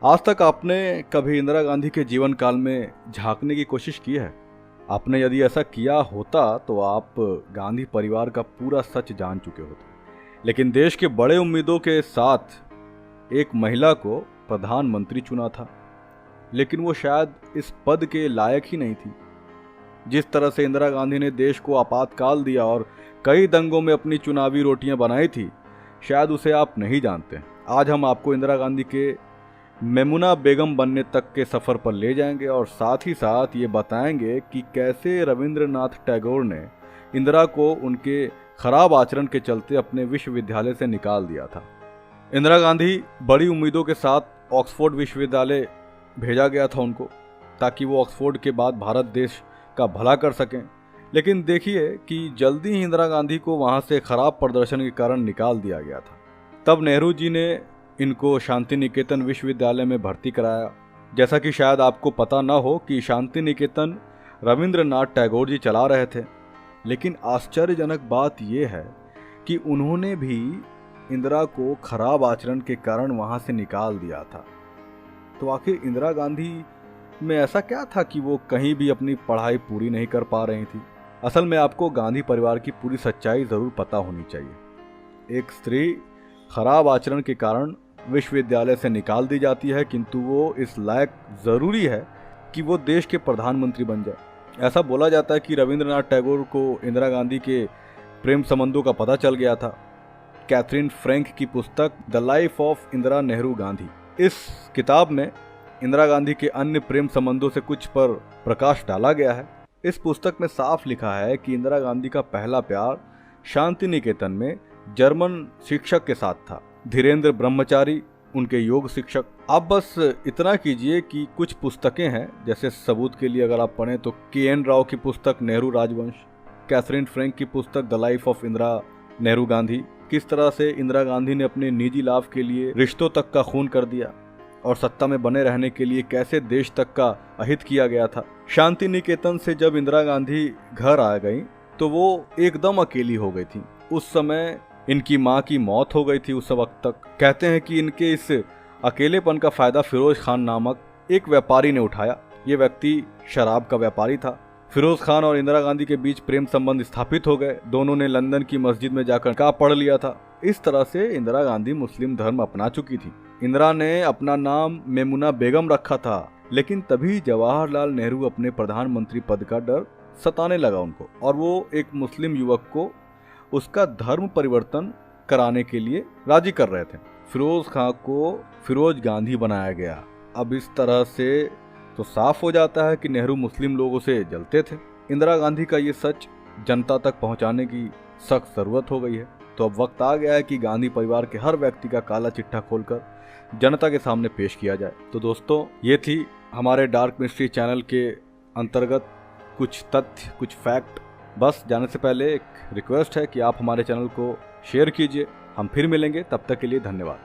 आज तक आपने कभी इंदिरा गांधी के जीवन काल में झांकने की कोशिश की है? आपने यदि ऐसा किया होता तो आप गांधी परिवार का पूरा सच जान चुके होते। लेकिन देश के बड़े उम्मीदों के साथ एक महिला को प्रधानमंत्री चुना था, लेकिन वो शायद इस पद के लायक ही नहीं थी। जिस तरह से इंदिरा गांधी ने देश को आपातकाल दिया और कई दंगों में अपनी चुनावी रोटियां बनाई थी, शायद उसे आप नहीं जानते। आज हम आपको इंदिरा गांधी के मेमुना बेगम बनने तक के सफ़र पर ले जाएंगे और साथ ही साथ ये बताएंगे कि कैसे रविंद्रनाथ टैगोर ने इंदिरा को उनके खराब आचरण के चलते अपने विश्वविद्यालय से निकाल दिया था। इंदिरा गांधी बड़ी उम्मीदों के साथ ऑक्सफोर्ड विश्वविद्यालय भेजा गया था उनको, ताकि वो ऑक्सफोर्ड के बाद भारत देश का भला कर सकें। लेकिन देखिए कि जल्दी ही इंदिरा गांधी को वहाँ से खराब प्रदर्शन के कारण निकाल दिया गया था। तब नेहरू जी ने इनको शांति निकेतन विश्वविद्यालय में भर्ती कराया। जैसा कि शायद आपको पता न हो कि शांति निकेतन रविंद्रनाथ टैगोर जी चला रहे थे, लेकिन आश्चर्यजनक बात यह है कि उन्होंने भी इंदिरा को खराब आचरण के कारण वहां से निकाल दिया था। तो आखिर इंदिरा गांधी में ऐसा क्या था कि वो कहीं भी अपनी पढ़ाई पूरी नहीं कर पा रही थी? असल में आपको गांधी परिवार की पूरी सच्चाई जरूर पता होनी चाहिए। एक स्त्री खराब आचरण के कारण विश्वविद्यालय से निकाल दी जाती है, किंतु वो इस लायक जरूरी है कि वो देश के प्रधानमंत्री बन जाए। ऐसा बोला जाता है कि रविंद्रनाथ टैगोर को इंदिरा गांधी के प्रेम संबंधों का पता चल गया था। कैथरीन फ्रैंक की पुस्तक the life of Indira Nehru Gandhi, इस किताब में इंदिरा गांधी के अन्य प्रेम संबंधों से कुछ पर प्रकाश डाला गया है। इस पुस्तक में साफ लिखा है कि इंदिरा गांधी का पहला प्यार शांति निकेतन में जर्मन शिक्षक के साथ था, धीरेन्द्र ब्रह्मचारी, उनके योग शिक्षक। आप बस इतना कीजिए कि कुछ पुस्तकें हैं, जैसे सबूत के लिए अगर आप पढ़ें तो के.एन. राव की पुस्तक नेहरू राजवंश, कैथरीन फ्रैंक की पुस्तक the life of Indira Nehru Gandhi, किस तरह से इंदिरा गांधी ने अपने निजी लाभ के लिए रिश्तों तक का खून कर दिया और सत्ता में बने रहने के लिए कैसे देश तक का अहित किया गया था। शांति निकेतन से जब इंदिरा गांधी घर आ गई तो वो एकदम अकेली हो गई थी। उस समय इनकी मां की मौत हो गई थी। उस वक्त तक कहते हैं कि इनके इस अकेलेपन का फायदा फिरोज खान नामक एक व्यापारी ने उठाया। ये व्यक्ति शराब का व्यापारी था। फिरोज खान और इंदिरा गांधी के बीच प्रेम संबंध स्थापित हो गए। दोनों ने लंदन की मस्जिद में जाकर निकाह पढ़ लिया था। इस तरह से इंदिरा गांधी मुस्लिम धर्म अपना चुकी थी। इंदिरा ने अपना नाम मेमुना बेगम रखा था, लेकिन तभी जवाहरलाल नेहरू अपने प्रधानमंत्री पद का डर सताने लगा उनको, और वो एक मुस्लिम युवक को उसका धर्म परिवर्तन कराने के लिए राजी कर रहे थे। फिरोज खान को फिरोज गांधी बनाया गया। अब इस तरह से तो साफ हो जाता है कि नेहरू मुस्लिम लोगों से जलते थे। इंदिरा गांधी का ये सच जनता तक पहुंचाने की सख्त जरूरत हो गई है। तो अब वक्त आ गया है कि गांधी परिवार के हर व्यक्ति का काला चिट्ठा खोलकर जनता के सामने पेश किया जाए। तो दोस्तों, ये थी हमारे डार्क मिस्ट्री चैनल के अंतर्गत कुछ तथ्य, कुछ फैक्ट। बस जाने से पहले एक रिक्वेस्ट है कि आप हमारे चैनल को शेयर कीजिए। हम फिर मिलेंगे, तब तक के लिए धन्यवाद।